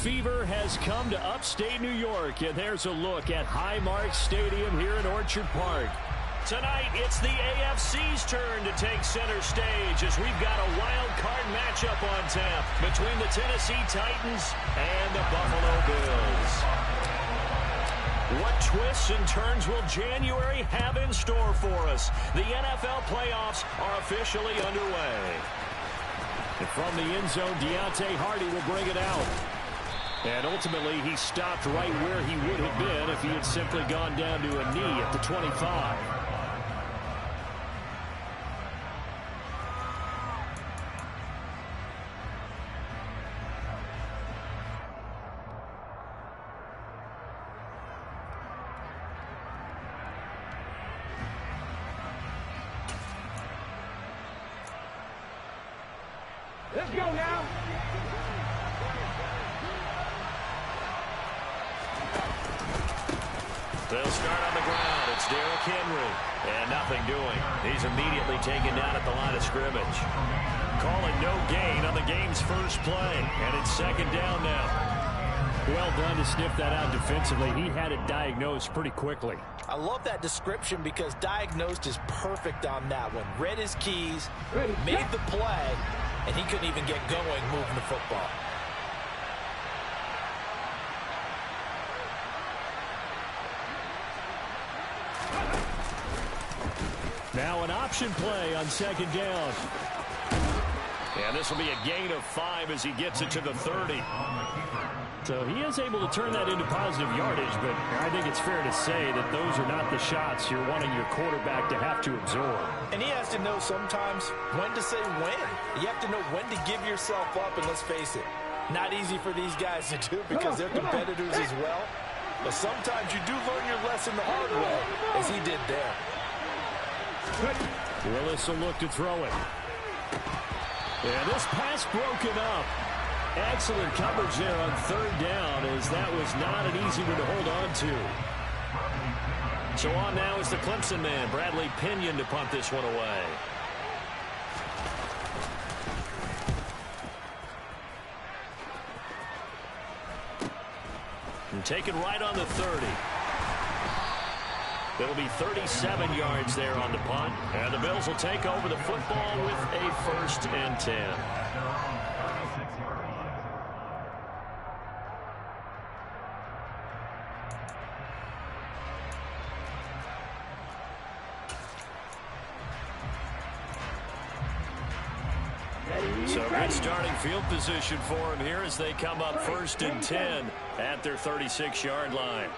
fever has come to upstate New York, and there's a look at Highmark Stadium here in Orchard Park. Tonight, it's the AFC's turn to take center stage as we've got a wild card matchup on tap between the Tennessee Titans and the Buffalo Bills. What twists and turns will January have in store for us? The NFL playoffs are officially underway. And from the end zone, Deontay Hardy will bring it out. And ultimately, he stopped right where he would have been if he had simply gone down to a knee at the 25. Let's go now. They'll start on the ground. It's Derrick Henry. And nothing doing. He's immediately taken down at the line of scrimmage. Calling no gain on the game's first play. And it's second down now. Well done to sniff that out defensively. He had it diagnosed pretty quickly. I love that description because diagnosed is perfect on that one. Read his keys, made the play, and he couldn't even get going moving the football. Now an option play on second down. And this will be a gain of 5 as he gets it to the 30. So he is able to turn that into positive yardage, but I think it's fair to say that those are not the shots you're wanting your quarterback to have to absorb. And he has to know sometimes when to say when. You have to know when to give yourself up, and let's face it, not easy for these guys to do because they're competitors as well. But sometimes you do learn your lesson the hard way, as he did there. Willis will look to throw it. And this pass broken up. Excellent coverage there on third down, as that was not an easy one to hold on to. So on now is the Clemson man, Bradley Pinion, to punt this one away. And taken right on the 30. It'll be 37 yards there on the punt. And the Bills will take over the football with a 1st and 10. So good starting field position for him here as they come up 1st and 10 at their 36-yard line.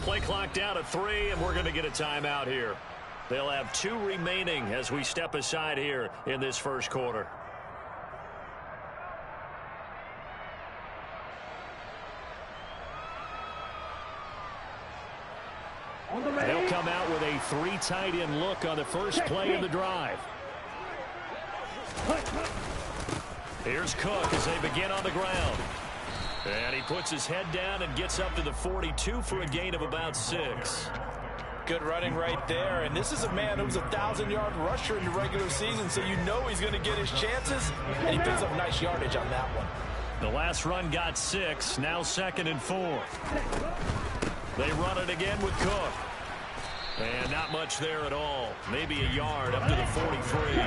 Play clock down to 3, and we're going to get a timeout here. They'll have 2 remaining as we step aside here in this first quarter. They'll come out with a 3 tight end look on the first play of the drive. Here's Cook as they begin on the ground. And he puts his head down and gets up to the 42 for a gain of about 6. Good running right there. And this is a man who's a 1,000-yard rusher in the regular season, so you know he's going to get his chances. And he picks up nice yardage on that one. The last run got 6. Now 2nd and 4. They run it again with Cook. And not much there at all. Maybe a yard up to the 43.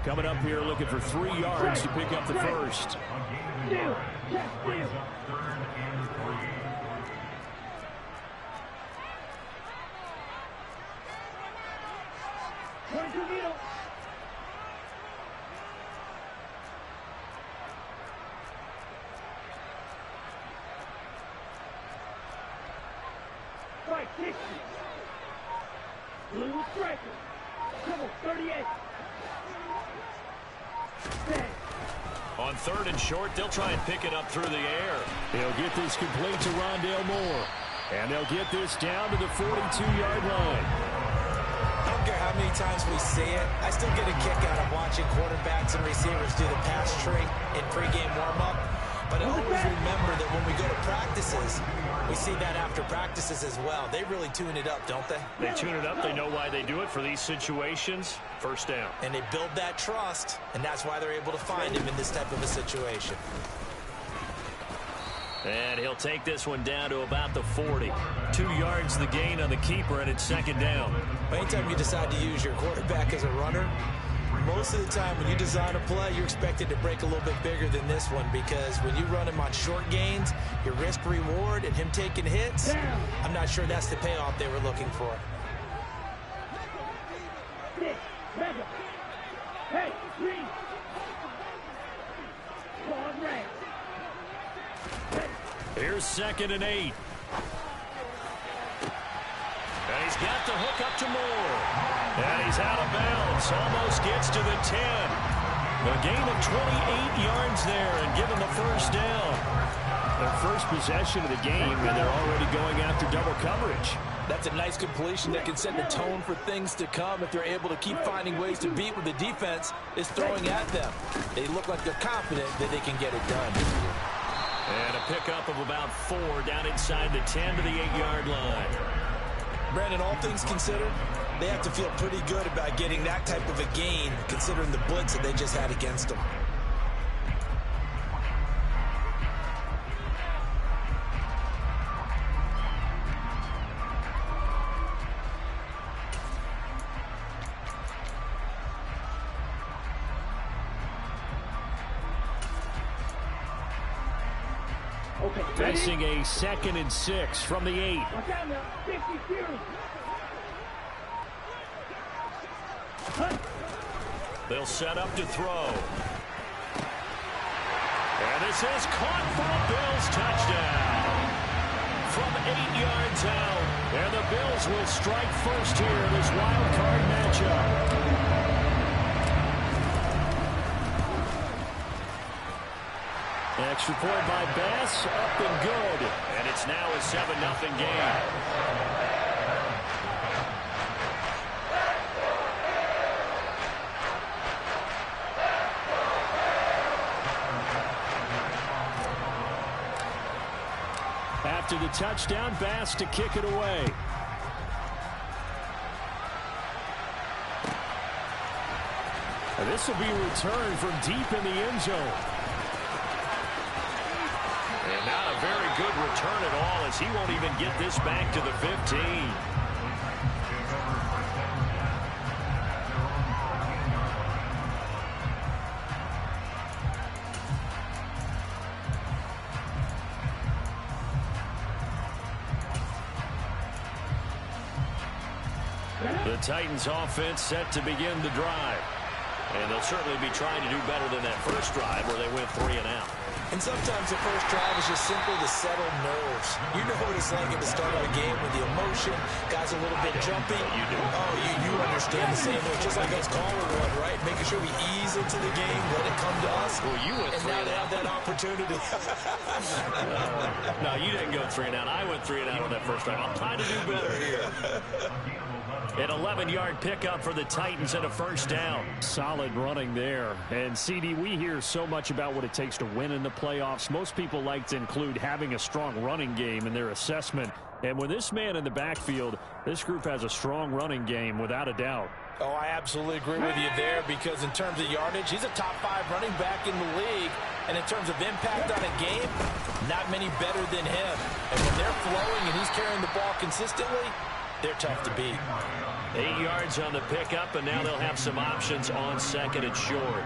Coming up here looking for 3 yards to pick up the first. Strike 60. Blue striker. Come on, 38. On 3rd and short, they'll try and pick it up through the air. They'll get this complete to Rondale Moore. And they'll get this down to the 42-yard line. I don't care how many times we see it. I still get a kick out of watching quarterbacks and receivers do the pass tree in pregame warm-up. But I always remember that when we go to practices, we see that after practices as well. They really tune it up, don't they? They tune it up. They know why they do it for these situations. First down. And they build that trust, and that's why they're able to find him in this type of a situation. And he'll take this one down to about the 40. 2 yards the gain on the keeper, and it's second down. Anytime you decide to use your quarterback as a runner, most of the time when you design a play, you're expected to break a little bit bigger than this one, because when you run him on short gains, your risk-reward and him taking hits, I'm not sure that's the payoff they were looking for. Hey, three. Ball red. Here's 2nd and 8. And he's got the hook up to Moore. And he's out of bounds. Almost gets to the 10. A gain of 28 yards there and given the first down. Their first possession of the game, and they're already going after double coverage. That's a nice completion that can set the tone for things to come if they're able to keep finding ways to beat what the defense is throwing at them. They look like they're confident that they can get it done. And a pickup of about 4 down inside the 10 to the 8-yard line. Brandon, all things considered, they have to feel pretty good about getting that type of a gain, considering the blitz that they just had against them. Facing a 2nd and 6 from the 8. Watch out now. 50 series. They'll set up to throw. And this is caught for a Bills touchdown. From 8 yards out. And the Bills will strike first here in this wild card matchup. Extra point by Bass, up and good. And it's now a 7-0 game. After the touchdown, Bass to kick it away. And this will be returned from deep in the end zone. And not a very good return at all, as he won't even get this back to the 15. The Titans offense set to begin the drive. And they'll certainly be trying to do better than that first drive where they went 3 and out. And sometimes the first drive is just simply to settle nerves. You know what it's like at the start of a game with the emotion, guys a little bit jumpy. You do. Oh, you understand the same way. Just like us calling one, right? Making sure we ease into the game, let it come to us. Well, you went 3 and now and they out. have that opportunity. No, you didn't go 3 and out. I went 3 and out on that first drive. I'm trying to do better here. An 11-yard pickup for the Titans and a first down. Solid running there. And, CD, we hear so much about what it takes to win in the playoffs. Most people like to include having a strong running game in their assessment. And with this man in the backfield, this group has a strong running game without a doubt. Oh, I absolutely agree with you there, because in terms of yardage, he's a top 5 running back in the league. And in terms of impact on a game, not many better than him. And when they're flowing and he's carrying the ball consistently, they're tough to beat. 8 yards on the pickup, and now they'll have some options on 2nd and short.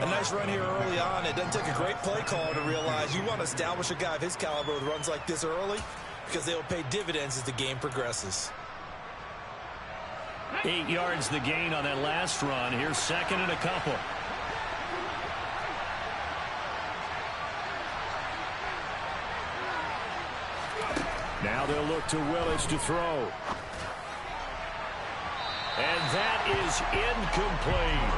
A nice run here early on. It doesn't take a great play caller to realize you want to establish a guy of his caliber with runs like this early, because they'll pay dividends as the game progresses. 8 yards the gain on that last run. Here's 2nd and a couple. Now they'll look to Willis to throw. And that is incomplete.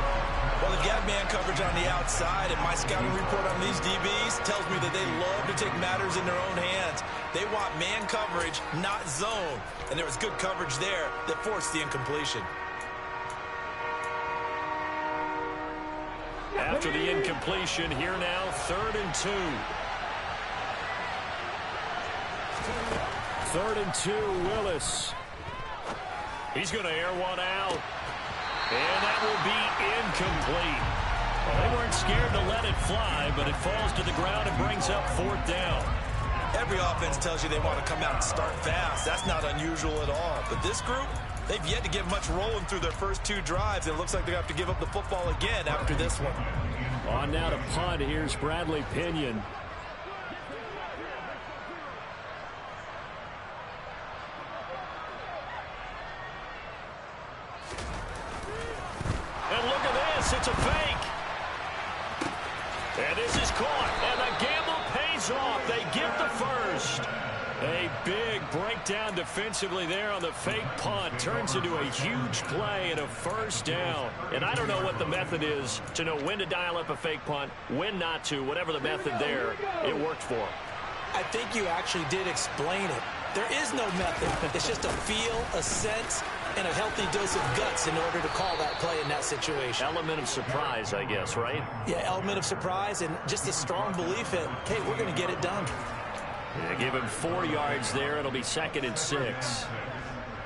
Well, they've got man coverage on the outside, and my scouting report on these DBs tells me that they love to take matters in their own hands. They want man coverage, not zone. And there was good coverage there that forced the incompletion. After the incompletion, here now, 3rd and 2. 3rd and 2, Willis. He's going to air one out. And that will be incomplete. Well, they weren't scared to let it fly, but it falls to the ground and brings up 4th down. Every offense tells you they want to come out and start fast. That's not unusual at all. But this group, they've yet to get much rolling through their first 2 drives. It looks like they have to give up the football again after this one. On now to punt. Here's Bradley Pinion. And look at this. It's a fake. And this is caught. And the gamble pays off. They get the first. A big breakdown defensively there on the fake punt. Turns into a huge play and a 1st down. And I don't know what the method is to know when to dial up a fake punt, when not to. Whatever the method there, it worked for him. I think you actually did explain it. There is no method. It's just a feel, a sense, and a healthy dose of guts in order to call that play in that situation. Element of surprise, I guess, right? Yeah, element of surprise and just a strong belief in, hey, we're going to get it done. Yeah, give him 4 yards there. It'll be 2nd and 6.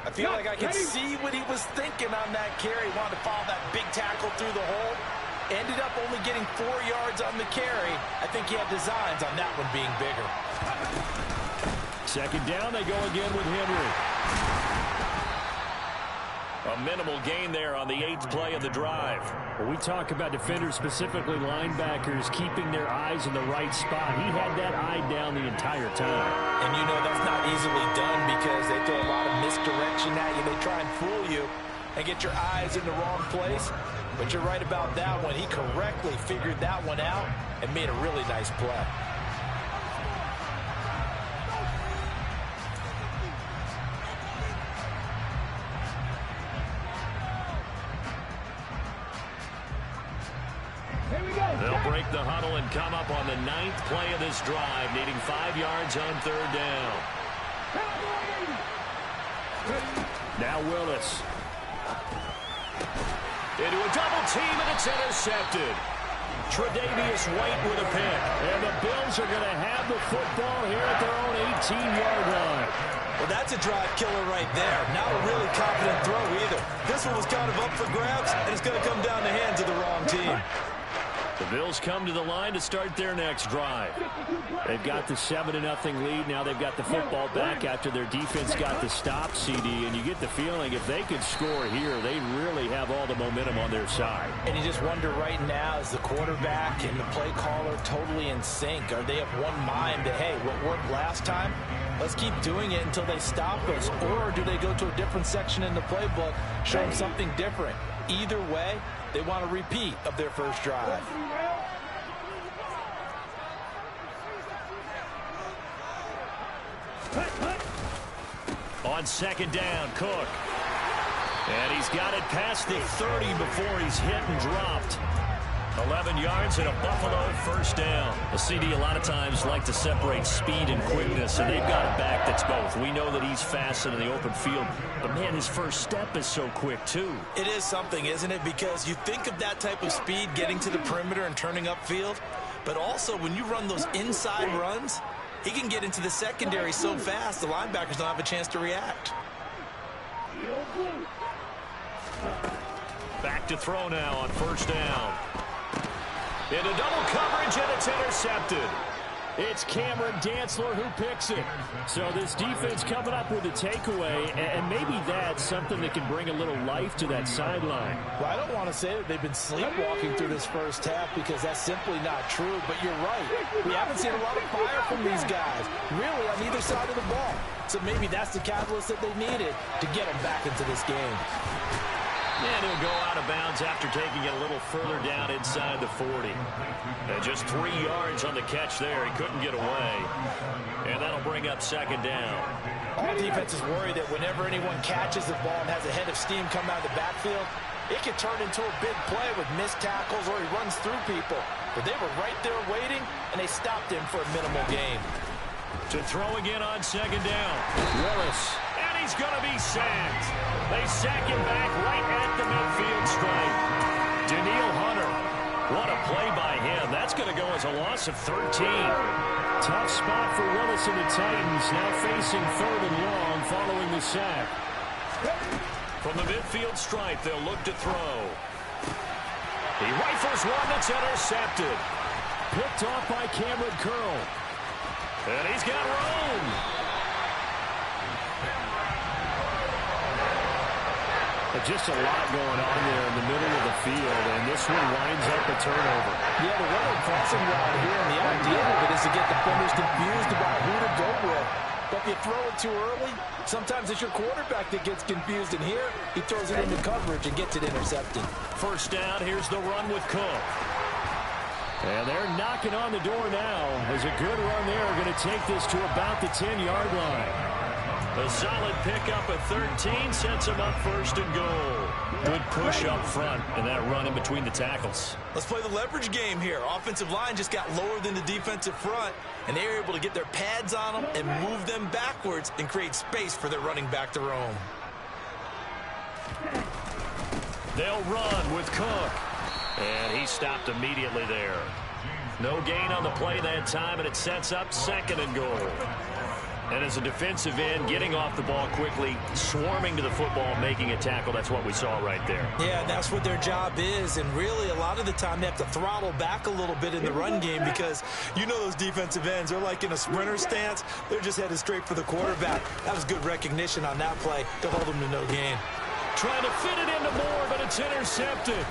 I feel like I can see what he was thinking on that carry. Wanted to follow that big tackle through the hole. Ended up only getting 4 yards on the carry. I think he had designs on that one being bigger. 2nd down, they go again with Henry. A minimal gain there on the 8th play of the drive. When we talk about defenders, specifically linebackers, keeping their eyes in the right spot. He had that eye down the entire time. And you know that's not easily done because they throw a lot of misdirection at you. They try and fool you and get your eyes in the wrong place. But you're right about that one. He correctly figured that one out and made a really nice play. They'll break the huddle and come up on the 9th play of this drive, needing 5 yards on 3rd down. Now Willis. Into a double team, and it's intercepted. Tre'Davious White with a pick. And the Bills are going to have the football here at their own 18-yard line. Well, that's a drive killer right there. Not a really confident throw either. This one was kind of up for grabs, and it's going to come down the hands of the wrong team. The Bills come to the line to start their next drive. They've got the 7-0 lead. Now they've got the football back after their defense got the stop, CD. And you get the feeling if they could score here, they really have all the momentum on their side. And you just wonder right now, is the quarterback and the play caller totally in sync? Are they of one mind that, hey, what worked last time, let's keep doing it until they stop us? Or do they go to a different section in the playbook, show them something different? Either way, they want a repeat of their first drive. On 2nd down, Cook. And he's got it past the 30 before he's hit and dropped. 11 yards and a Buffalo 1st down. The CD a lot of times like to separate speed and quickness, and they've got a back that's both. We know that he's fast in the open field, but man, his first step is so quick too. It is something, isn't it? Because you think of that type of speed getting to the perimeter and turning upfield, but also when you run those inside runs, he can get into the secondary so fast the linebackers don't have a chance to react. Back to throw now on 1st down. Into double coverage, and it's intercepted. It's Cameron Dantzler who picks it. So this defense coming up with a takeaway, and maybe that's something that can bring a little life to that sideline. Well, I don't want to say that they've been sleepwalking through this first half because that's simply not true, but you're right. We haven't seen a lot of fire from these guys, really, on either side of the ball. So maybe that's the catalyst that they needed to get them back into this game. And he'll go out of bounds after taking it a little further down inside the 40. And just 3 yards on the catch there. He couldn't get away. And that'll bring up 2nd down. All defenses worry that whenever anyone catches the ball and has a head of steam come out of the backfield, it can turn into a big play with missed tackles or he runs through people. But they were right there waiting, and they stopped him for a minimal gain. To throw again on 2nd down. Willis. And he's going to be sacked. They sack him back right at the midfield stripe. Daniil Hunter What a play by him. That's going to go as a loss of 13. Tough spot for Willis and the Titans, now facing 3rd and long following the sack. From the midfield stripe, they'll look to throw. He rifles one that's intercepted. Picked off by Cameron Curl. And he's got room. Just a lot going on there in the middle of the field, and this one winds up a turnover. Yeah, the running crossing route here, and the idea of it is to get defenders confused about who to go with. But if you throw it too early, sometimes it's your quarterback that gets confused, and here he throws it into coverage and gets it intercepted. First down, here's the run with Cook. And they're knocking on the door now. As a good run there, going to take this to about the 10-yard line. A solid pickup at 13 sets him up 1st and goal. Good push up front, and that run in between the tackles. Let's play the leverage game here. Offensive line just got lower than the defensive front, and they were able to get their pads on them and move them backwards and create space for their running back to roam. They'll run with Cook. And he stopped immediately there. No gain on the play that time, and it sets up 2nd and goal. And as a defensive end, getting off the ball quickly, swarming to the football, making a tackle, that's what we saw right there. Yeah, that's what their job is. And really, a lot of the time, they have to throttle back a little bit in the run game because you know those defensive ends, they're like in a sprinter stance. They're just headed straight for the quarterback. That was good recognition on that play to hold them to no gain. Trying to fit it into Moore, but it's intercepted.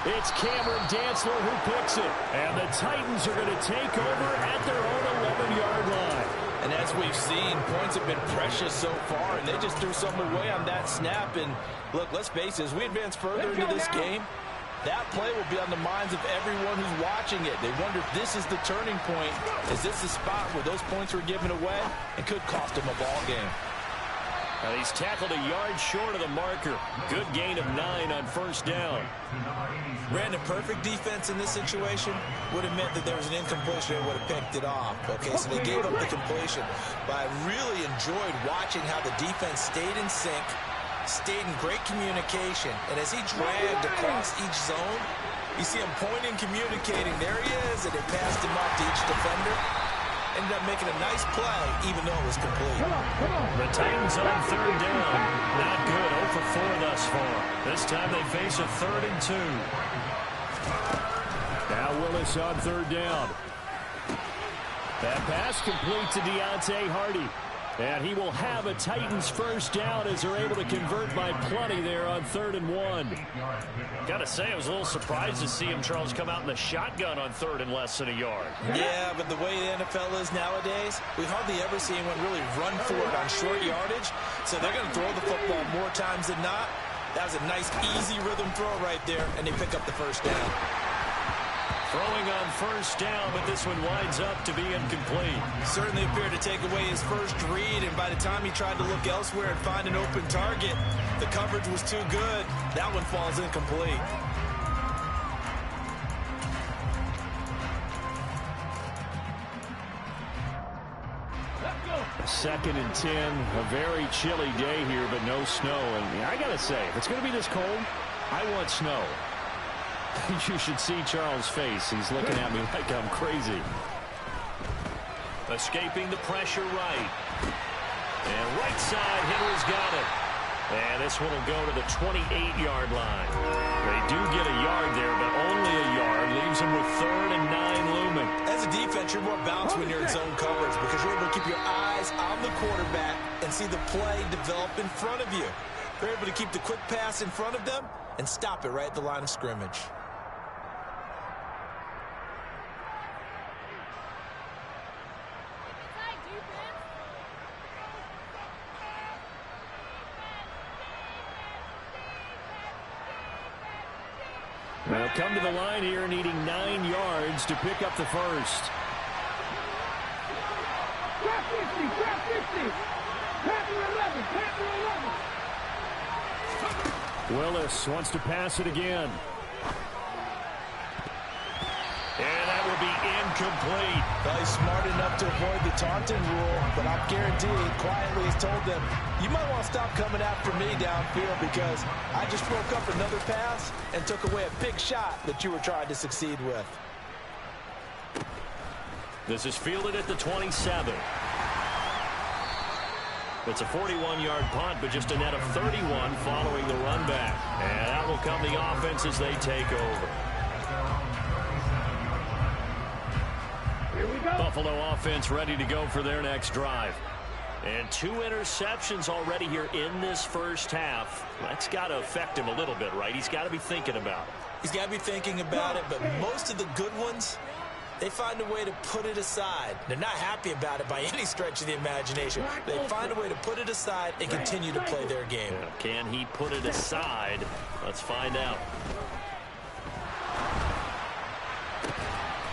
It's Cameron Dantzler who picks it. And the Titans are going to take over at their own 11-yard line. And as we've seen, points have been precious so far, and they just threw some away on that snap. And look, let's face it, as we advance further into this game, that play will be on the minds of everyone who's watching it. They wonder if this is the turning point. Is this the spot where those points were given away and could cost them a ball game? He's tackled a yard short of the marker. Good gain of 9 on 1st down. Brandon, perfect defense in this situation would have meant that there was an incompletion and would have picked it off. Okay, so they gave up the completion. But I really enjoyed watching how the defense stayed in sync, stayed in great communication. And as he dragged across each zone, you see him pointing, communicating. There he is, and they passed him off to each defender. Ended up making a nice play, even though it was complete. The Titans on 3rd down. Not good. 0 for 4 thus far. This time they face a 3rd and 2. Now Willis on 3rd down. That pass complete to Deontay Hardy. And he will have a Titans 1st down as they're able to convert by plenty there on 3rd and 1. Got to say, I was a little surprised to see him, Charles, come out in the shotgun on 3rd and less than a yard. Yeah, but the way the NFL is nowadays, we hardly ever see anyone really run for it on short yardage. So they're going to throw the football more times than not. That was a nice, easy rhythm throw right there, and they pick up the 1st down. Throwing on 1st down, but this one winds up to be incomplete. Certainly appeared to take away his first read, and by the time he tried to look elsewhere and find an open target, the coverage was too good. That one falls incomplete. Second and 10, a very chilly day here, but no snow. And I got to say, if it's going to be this cold, I want snow. You should see Charles' face. He's looking at me like I'm crazy. Escaping the pressure right. And right side, Henry's got it. And this one will go to the 28-yard line. They do get a yard there, but only a yard. Leaves them with 3rd and 9 looming. As a defense, you're more balanced when you're in zone coverage because you're able to keep your eyes on the quarterback and see the play develop in front of you. They're able to keep the quick pass in front of them and stop it right at the line of scrimmage. They'll come to the line here needing 9 yards to pick up the first. Grab 50, grab 50. Grab your 11, grab your 11. Willis wants to pass it again. And that will be incomplete. Well, he's smart enough to avoid the taunting rule, but I'm guaranteed, quietly he's told them, you might want to stop coming after me downfield because I just broke up another pass and took away a big shot that you were trying to succeed with. This is fielded at the 27. It's a 41-yard punt, but just a net of 31 following the run back. And that will come the offense as they take over. Here we go. Buffalo offense ready to go for their next drive. And 2 interceptions already here in this first half. That's got to affect him a little bit, right? He's got to be thinking about it. He's got to be thinking about it, but most of the good ones, they find a way to put it aside. They're not happy about it by any stretch of the imagination. They find a way to put it aside and continue to play their game. Yeah, can he put it aside? Let's find out.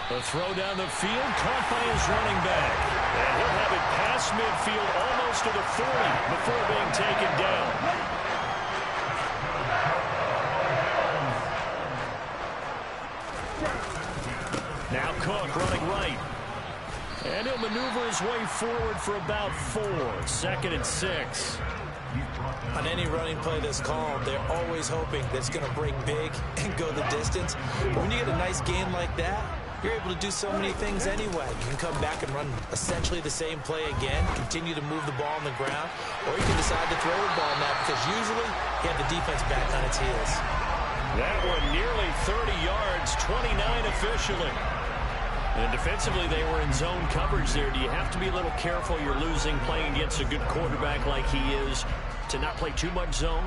The throw down the field, caught by his running back. And he'll have it past midfield almost to the 40 before being taken down. Now Cook running right. And he'll maneuver his way forward for about 4. 2nd and 6. On any running play that's called, they're always hoping that it's going to break big and go the distance. But when you get a nice game like that, you're able to do so many things anyway. You can come back and run essentially the same play again, continue to move the ball on the ground, or you can decide to throw the ball now because usually you have the defense back on its heels. That one nearly 30 yards, 29 officially. And defensively, they were in zone coverage there. Do you have to be a little careful? You're losing playing against a good quarterback like he is to not play too much zone?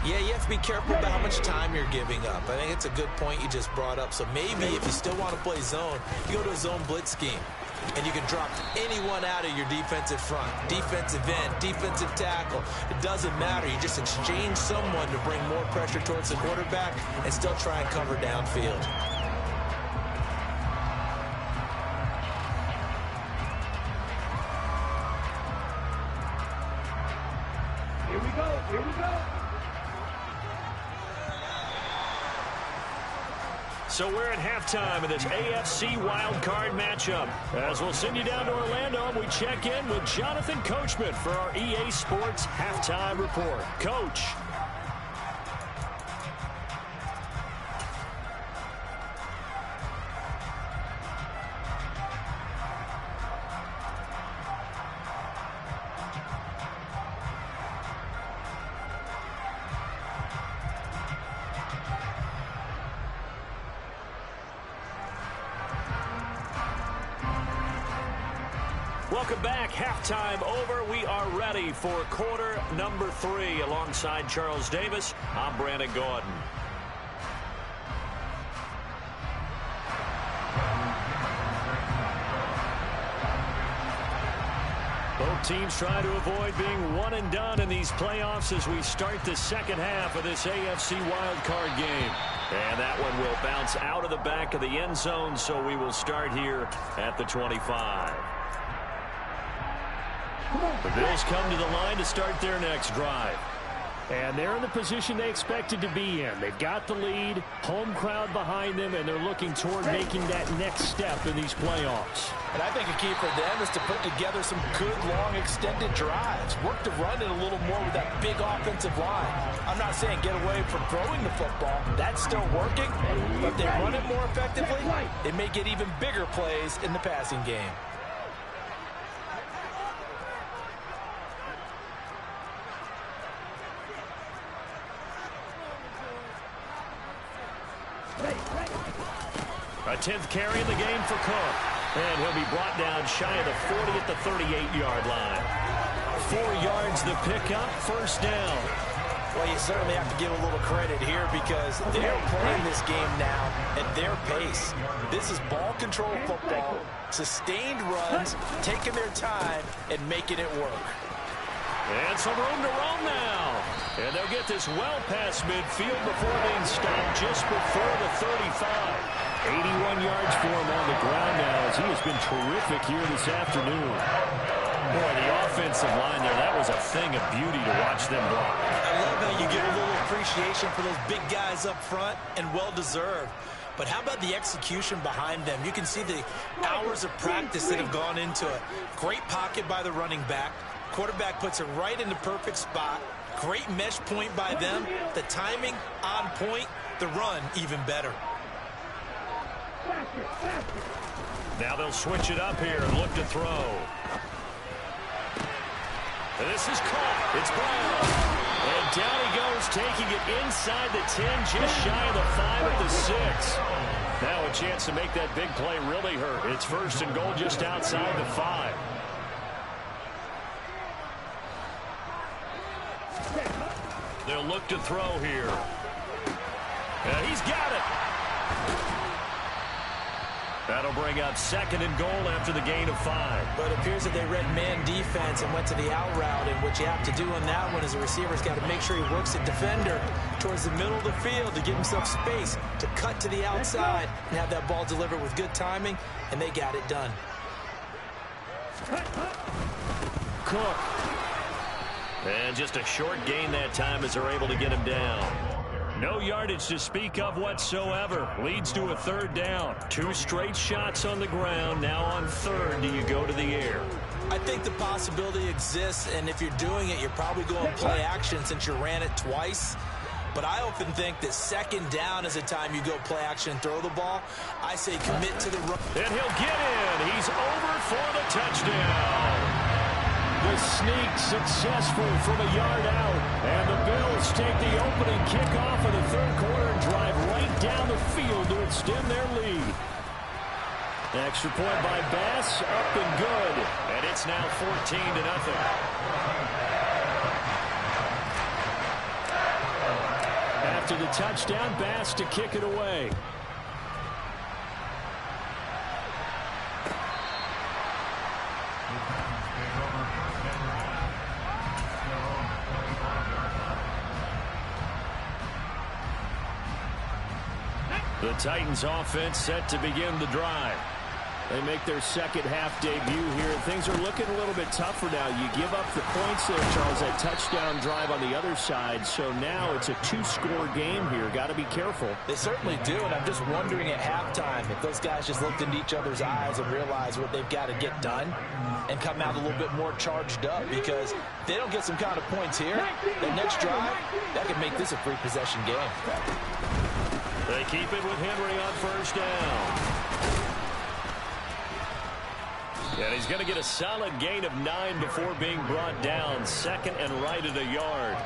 Yeah, you have to be careful about how much time you're giving up. I think it's a good point you just brought up. So maybe if you still want to play zone, you go to a zone blitz scheme. And you can drop anyone out of your defensive front, defensive end, defensive tackle. It doesn't matter. You just exchange someone to bring more pressure towards the quarterback and still try and cover downfield. Here we go. Here we go. So we're at halftime of this AFC wildcard matchup. As we'll send you down to Orlando, we check in with Jonathan Coachman for our EA Sports Halftime Report. Coach. Welcome back. Halftime over. We are ready for quarter number 3. Alongside Charles Davis, I'm Brandon Gordon. Both teams try to avoid being one and done in these playoffs as we start the second half of this AFC wildcard game. And that one will bounce out of the back of the end zone, so we will start here at the 25. The Bills come to the line to start their next drive. And they're in the position they expected to be in. They've got the lead, home crowd behind them, and they're looking toward making that next step in these playoffs. And I think a key for them is to put together some good, long, extended drives. Work to run it a little more with that big offensive line. I'm not saying get away from throwing the football. That's still working. But if they run it more effectively, they may get even bigger plays in the passing game. A 10th carry in the game for Cook. And he'll be brought down shy of the 40 at the 38-yard line. 4 yards the pickup, first down. Well, you certainly have to give a little credit here because they're playing this game now at their pace. This is ball control football, sustained runs, taking their time and making it work. And some room to roam now. And they'll get this well past midfield before being stopped just before the 35. 81 yards for him on the ground now as he has been terrific here this afternoon. Boy, the offensive line there, that was a thing of beauty to watch them block. I love how you get a little appreciation for those big guys up front, and well-deserved. But how about the execution behind them? You can see the hours of practice that have gone into it. Great pocket by the running back. Quarterback puts it right in the perfect spot. Great mesh point by them. The timing on point. The run even better. Now they'll switch it up here and look to throw. This is caught. It's Brown. And down he goes, taking it inside the 10, just shy of the 5 at the 6. Now a chance to make that big play really hurt. It's first and goal just outside the 5. They'll look to throw here. And he's got it. That'll bring up second and goal after the gain of 5. But it appears that they read man defense and went to the out route. And what you have to do on that one is the receiver's got to make sure he works the defender towards the middle of the field to give himself space to cut to the outside and have that ball delivered with good timing. And they got it done. Cook. And just a short gain that time as they're able to get him down. No yardage to speak of whatsoever. Leads to a third down. 2 straight shots on the ground. Now on third, do you go to the air? I think the possibility exists, and if you're doing it, you're probably going play action since you ran it twice. But I often think that second down is a time you go play action and throw the ball. I say commit to the run. And he'll get in. He's over for the touchdown. The sneak successful from a yard out. And the Bills take the opening kickoff of the third quarter and drive right down the field to extend their lead. Extra point by Bass, up and good. And it's now 14-0. After the touchdown, Bass to kick it away. The Titans offense set to begin the drive. They make their second half debut here. Things are looking a little bit tougher now. You give up the points there, Charles, that touchdown drive on the other side. So now it's a 2-score game here. Got to be careful. They certainly do, and I'm just wondering at halftime if those guys just looked into each other's eyes and realized what they've got to get done and come out a little bit more charged up, because if they don't get some kind of points here, the next drive, that could make this a 3-possession game. They keep it with Henry on first down. And he's going to get a solid gain of 9 before being brought down. Second and right at a yard.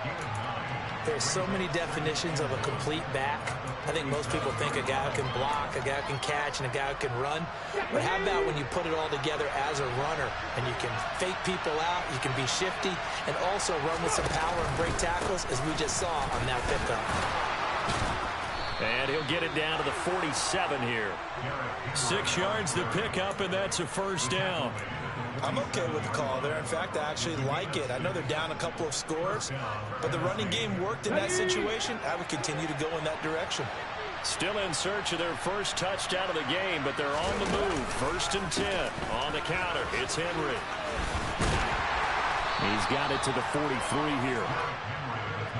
There's so many definitions of a complete back. I think most people think a guy who can block, a guy who can catch, and a guy who can run. But how about when you put it all together as a runner, and you can fake people out, you can be shifty, and also run with some power and break tackles, as we just saw on that pickup. And he'll get it down to the 47 here. 6 yards to pick up, and that's a first down. I'm okay with the call there. In fact, I actually like it. I know they're down a couple of scores, but the running game worked in that situation. I would continue to go in that direction. Still in search of their first touchdown of the game, but they're on the move. First and 10 on the counter. It's Henry. He's got it to the 43 here.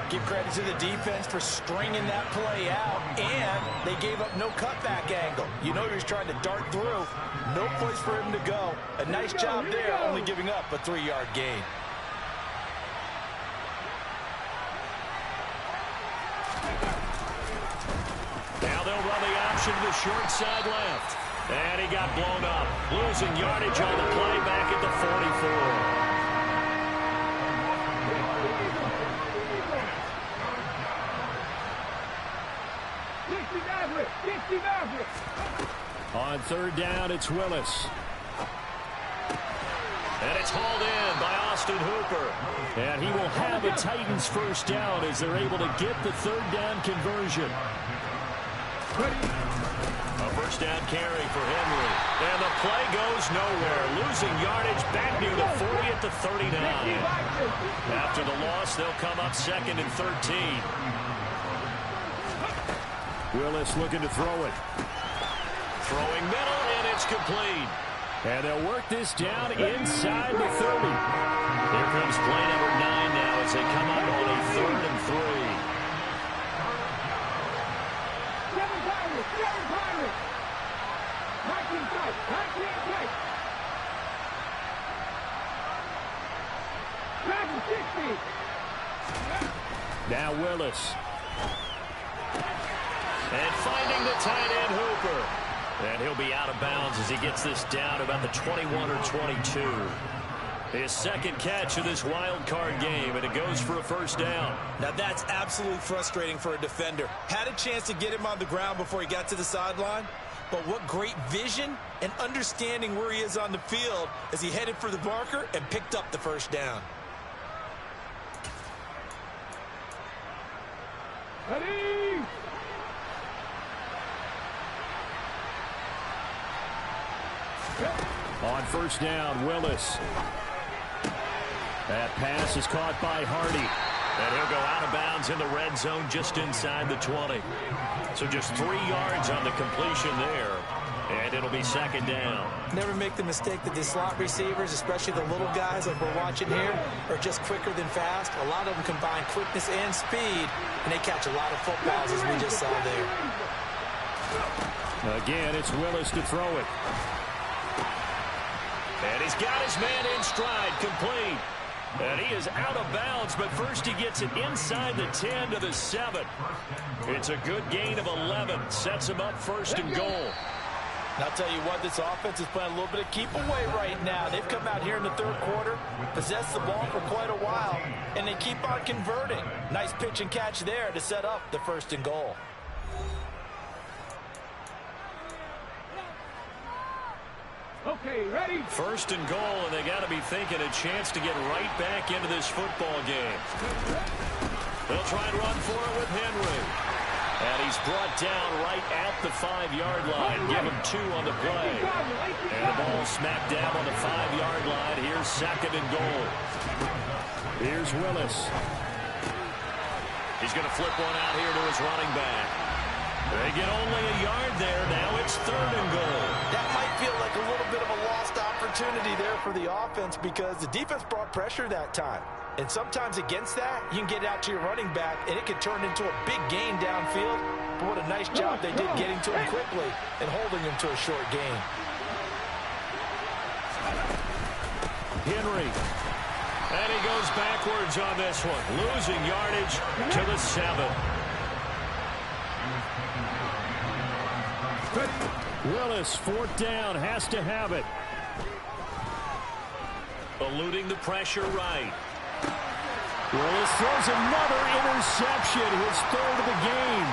Give credit to the defense for stringing that play out, and they gave up no cutback angle. You know he was trying to dart through. No place for him to go. A nice job there, only giving up a 3-yard gain. Now they'll run the option to the short side left. And he got blown up. Losing yardage on the play back at the 44. On third down, it's Willis. And it's hauled in by Austin Hooper. And he will have a Titans first down as they're able to get the third down conversion. A first down carry for Henry. And the play goes nowhere. Losing yardage back near the 40 at the 39. After the loss, they'll come up second and 13. Willis looking to throw it. Throwing middle, and it's complete. And they'll work this down inside the 30. Here comes play number 9 now as they come up on a 3rd and 3. 19 tight. 19 tight. Passing 60. Now Willis. And finding the tight end Hooper. And he'll be out of bounds as he gets this down about the 21 or 22. His second catch of this wild card game, and it goes for a first down. Now that's absolutely frustrating for a defender. Had a chance to get him on the ground before he got to the sideline, but what great vision and understanding where he is on the field as he headed for the marker and picked up the first down. Ready? On first down, Willis. That pass is caught by Hardy. And he'll go out of bounds in the red zone just inside the 20. So just 3 yards on the completion there. And it'll be second down. Never make the mistake that the slot receivers, especially the little guys like we're watching here, are just quicker than fast. A lot of them combine quickness and speed, and they catch a lot of footballs as we just saw there. Again, it's Willis to throw it. And he's got his man in stride, complete. And he is out of bounds, but first he gets it inside the 10 to the 7. It's a good gain of 11. Sets him up first and goal. And I'll tell you what, this offense is playing a little bit of keep away right now. They've come out here in the third quarter, possessed the ball for quite a while, and they keep on converting. Nice pitch and catch there to set up the first and goal. Okay, ready? First and goal, and they got to be thinking a chance to get right back into this football game. They'll try and run for it with Henry. And he's brought down right at the 5-yard line. Give him 2 on the play. And the ball smack dab on the 5-yard line. Here's second and goal. Here's Willis. He's going to flip one out here to his running back. They get only a yard there. Now it's third and goal. That might feel like a little bit of a lost opportunity there for the offense because the defense brought pressure that time. And sometimes against that, you can get out to your running back, and it can turn into a big gain downfield. But what a nice job they did getting to him quickly and holding him to a short gain. Henry. And he goes backwards on this one. Losing yardage to the 7. Willis, fourth down, has to have it. Eluding the pressure right. Willis throws another interception, his third of the game.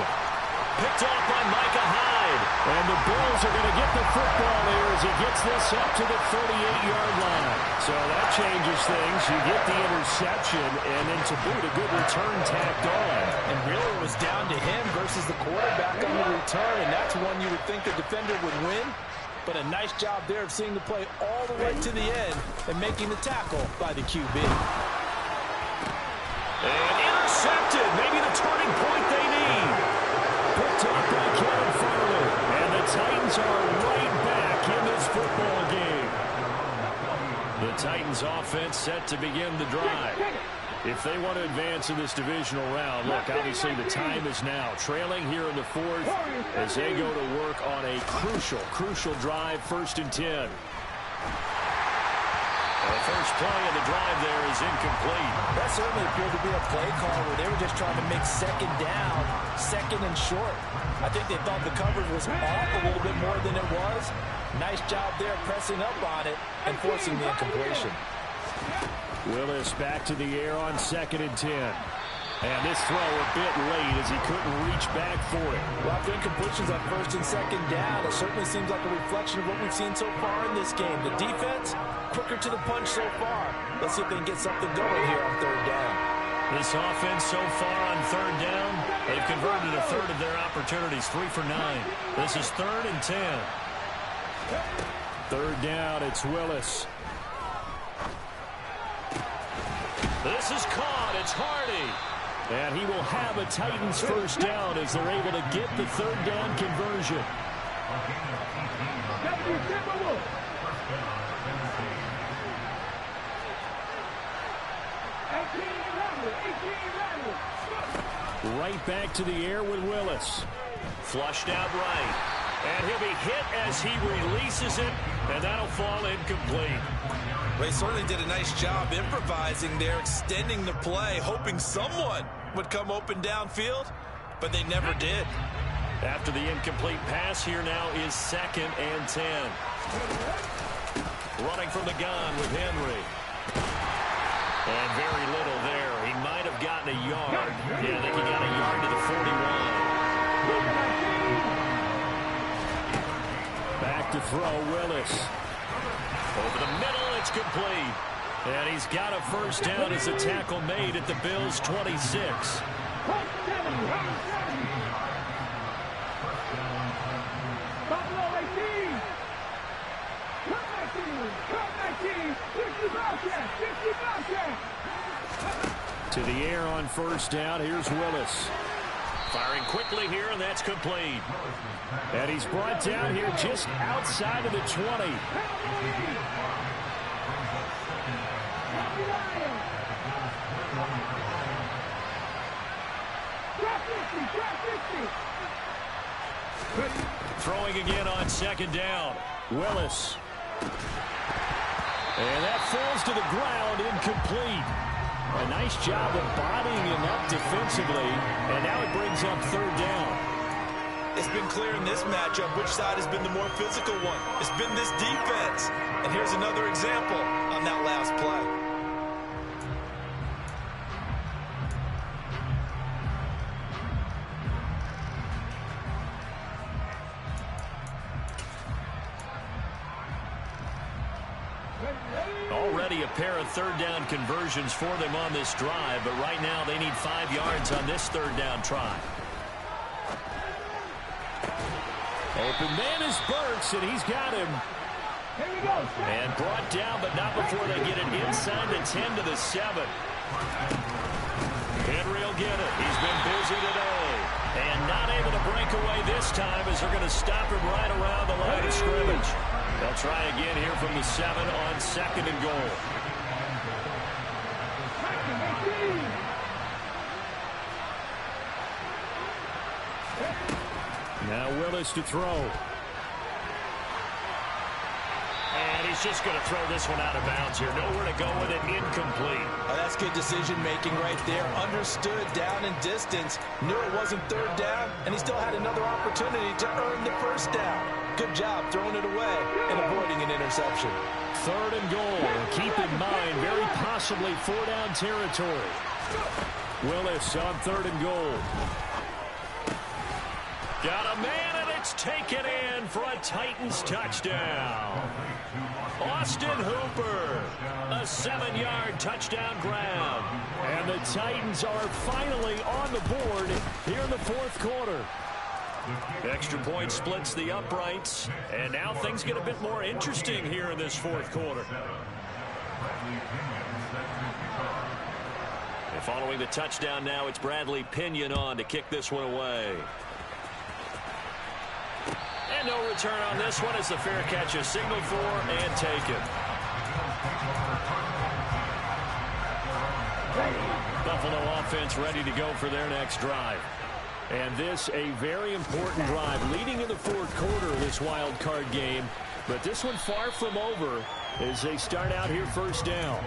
Picked off by Micah Hyde. And the Bills are going to get the football here as he gets this up to the 38-yard line. So that changes things. You get the interception, and then to boot, a good return tacked on. And really it was down to him versus the quarterback on the return, and that's one you would think the defender would win. But a nice job there of seeing the play all the way to the end and making the tackle by the QB. And intercepted, maybe the turning point they need. Picked up by Kevin Farley. And the Titans are right back in this football game. The Titans offense set to begin the drive. If they want to advance in this divisional round, look, obviously the time is now. Trailing here in the fourth as they go to work on a crucial drive, first and 10. The first play of the drive there is incomplete. That certainly appeared to be a play call where they were just trying to make second down, second and short. I think they thought the coverage was off a little bit more than it was. Nice job there pressing up on it and forcing the incompletion. Willis back to the air on second and 10. And this throw a bit late as he couldn't reach back for it. Well, after incompletions on first and second down, it certainly seems like a reflection of what we've seen so far in this game. The defense, quicker to the punch so far. Let's see if they can get something going here on third down. This offense so far on third down, they've converted a third of their opportunities, 3 for 9. This is third and 10. Third down, it's Willis. This is caught, it's Hardy. And he will have a Titans first down as they're able to get the third down conversion. Right back to the air with Willis. Flushed out right. And he'll be hit as he releases it, and that'll fall incomplete. They certainly did a nice job improvising there, extending the play, hoping someone would come open downfield, but they never did. After the incomplete pass, here now is 2nd and 10. Running from the gun with Henry. And very little there. He might have gotten a yard. Yeah, I think he got a yard to the 41. Back to throw, Willis. Over the middle, it's complete. And he's got a first down as a tackle made at the Bills' 26. To the air on first down. Here's Willis. Firing quickly here, and that's complete. And he's brought down here just outside of the 20. Throwing again on 2nd down. Willis. And that falls to the ground, incomplete. A nice job of bodying him up defensively, and now it brings up 3rd down. It's been clear in this matchup which side has been the more physical one. It's been this defense. And here's another example on that last play. Already a pair of 3rd down conversions for them on this drive, but right now they need 5 yards on this 3rd down try. Open man is Burks, and he's got him. And brought down, but not before they get it inside the 10 to the 7. Henry will get it. He's been busy today. And not able to break away this time as they're going to stop him right around the line of scrimmage. They'll try again here from the 7 on 2nd and goal. Now Willis to throw. And he's just going to throw this one out of bounds here. Nowhere to go with it. Incomplete. Oh, that's good decision-making right there. Understood down and distance. Knew it wasn't 3rd down, and he still had another opportunity to earn the 1st down. Good job throwing it away and avoiding an interception. 3rd and goal. Keep in mind, very possibly 4-down territory. Willis on 3rd and goal. Got a man, and it's taken in for a Titans touchdown. Austin Hooper, a 7-yard touchdown grab. And the Titans are finally on the board here in the 4th quarter. Extra point splits the uprights, and now things get a bit more interesting here in this 4th quarter. And following the touchdown now, it's Bradley Pinion on to kick this one away. And no return on this one as the fair catch is signaled for and taken. Buffalo offense ready to go for their next drive. And this a very important drive leading in the 4th quarter of this wild card game. But this one far from over as they start out here 1st down.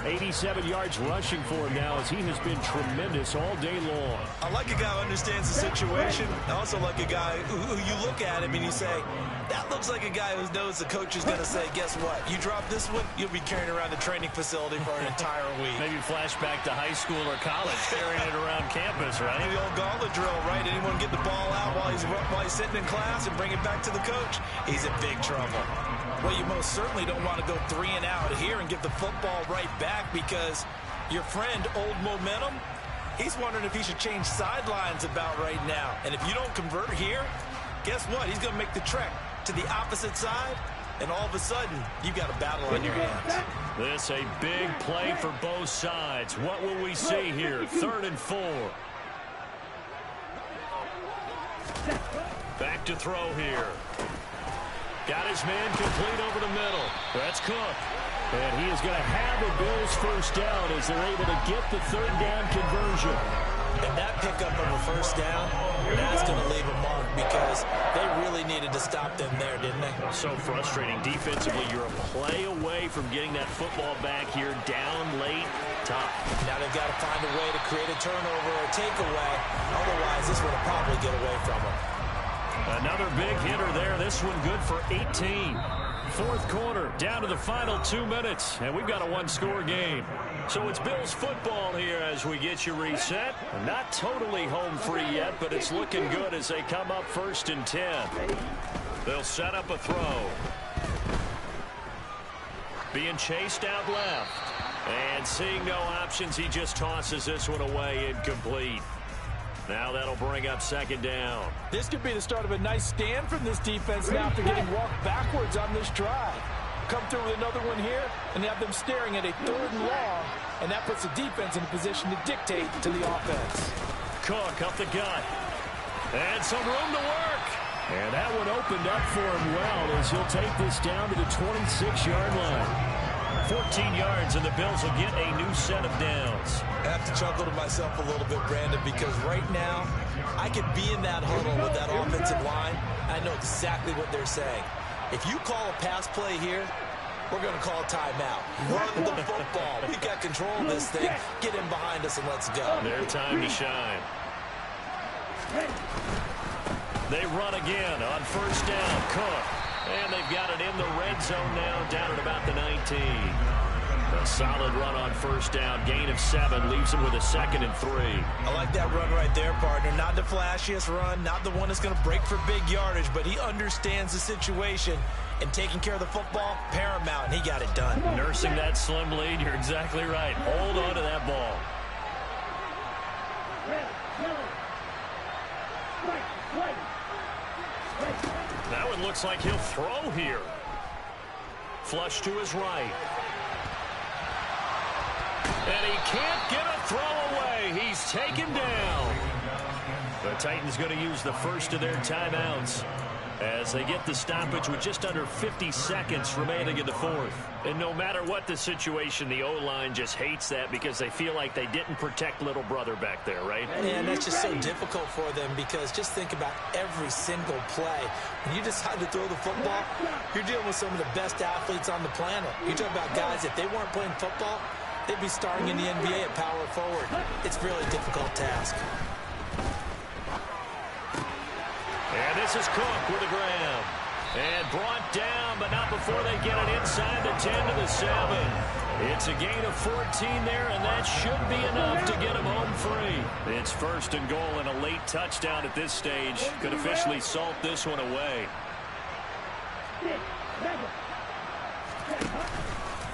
87 yards rushing for him now as he has been tremendous all day long. I like a guy who understands the situation. I also like a guy who you look at him and you say, that looks like a guy who knows the coach is going to say, guess what? You drop this one, you'll be carrying around the training facility for an entire week. Maybe flashback to high school or college, carrying it around campus, right? The old gauntlet drill, right? Anyone get the ball out while he's sitting in class and bring it back to the coach? He's in big trouble. Well, you most certainly don't want to go 3 and out here and give the football right back because your friend, Old Momentum, he's wondering if he should change sidelines about right now. And if you don't convert here, guess what? He's going to make the trek to the opposite side, and all of a sudden, you've got a battle on your hands. This a big play for both sides. What will we see here? 3rd and 4. Back to throw here. Got his man complete over the middle. That's Cook. And he is going to have the Bills 1st down as they're able to get the 3rd down conversion. And that pickup of a 1st down, that's going to leave a mark because they really needed to stop them there, didn't they? So frustrating. Defensively, you're a play away from getting that football back here, down late, tough. Now they've got to find a way to create a turnover or a takeaway. Otherwise, this one will probably get away from them. Another big hitter there. This one good for 18. Fourth quarter, down to the final 2 minutes, and we've got a one-score game. So it's Bills football here as we get you reset. Not totally home free yet, but it's looking good as they come up 1st and 10. They'll set up a throw. Being chased out left. And seeing no options, he just tosses this one away, incomplete. Now that'll bring up 2nd down. This could be the start of a nice stand from this defense now after getting walked backwards on this drive. Come through with another one here and have them staring at a 3rd and long, and that puts the defense in a position to dictate to the offense. Cook up the gut. And some room to work. And that one opened up for him well as he'll take this down to the 26-yard line. 14 yards, and the Bills will get a new set of downs. I have to chuckle to myself a little bit, Brandon, because right now I could be in that huddle with that offensive line. I know exactly what they're saying. If you call a pass play here, we're going to call a timeout. Run the football. We've got control of this thing. Get in behind us and let's go. Their time to shine. They run again on 1st down. Cook. And they've got it in the red zone now, down at about the 19. A solid run on 1st down. Gain of 7 leaves them with a 2nd and 3. I like that run right there, partner. Not the flashiest run, not the one that's going to break for big yardage, but he understands the situation, and taking care of the football, paramount, and he got it done. Nursing that slim lead, you're exactly right. Hold on to that ball. Now it looks like he'll throw here. Flush to his right. And he can't get a throw away. He's taken down. The Titans going to use the first of their timeouts as they get the stoppage with just under 50 seconds remaining in the 4th. And no matter what the situation, the O-line just hates that because they feel like they didn't protect little brother back there, right? And that's just so difficult for them because just think about every single play. When you decide to throw the football, you're dealing with some of the best athletes on the planet. You're talking about guys, if they weren't playing football, they'd be starting in the NBA at power forward. It's a really difficult task. And this is Cook with a grab. And brought down, but not before they get it inside the 10 to the 7. It's a gain of 14 there, and that should be enough to get them home free. It's 1st and goal and a late touchdown at this stage. Could officially salt this one away.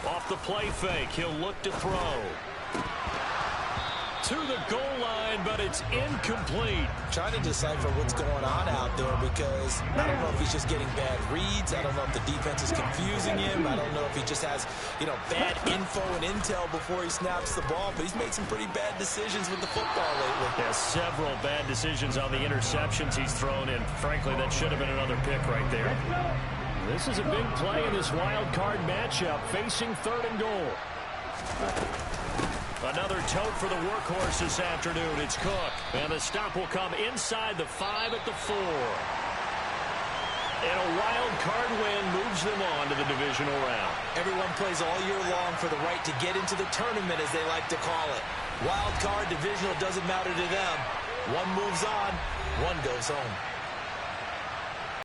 Off the play fake, he'll look to throw. To the goal line, but it's incomplete. Trying to decipher what's going on out there because I don't know if he's just getting bad reads. I don't know if the defense is confusing him. I don't know if he just has, bad info and intel before he snaps the ball. But he's made some pretty bad decisions with the football lately. Yeah, several bad decisions on the interceptions he's thrown in. Frankly, that should have been another pick right there. This is a big play in this wild card matchup, facing 3rd and goal. Another tote for the workhorse this afternoon. It's Cook. And the stop will come inside the 5 at the 4. And a wild card win moves them on to the divisional round. Everyone plays all year long for the right to get into the tournament, as they like to call it. Wild card, divisional, doesn't matter to them. One moves on, one goes home.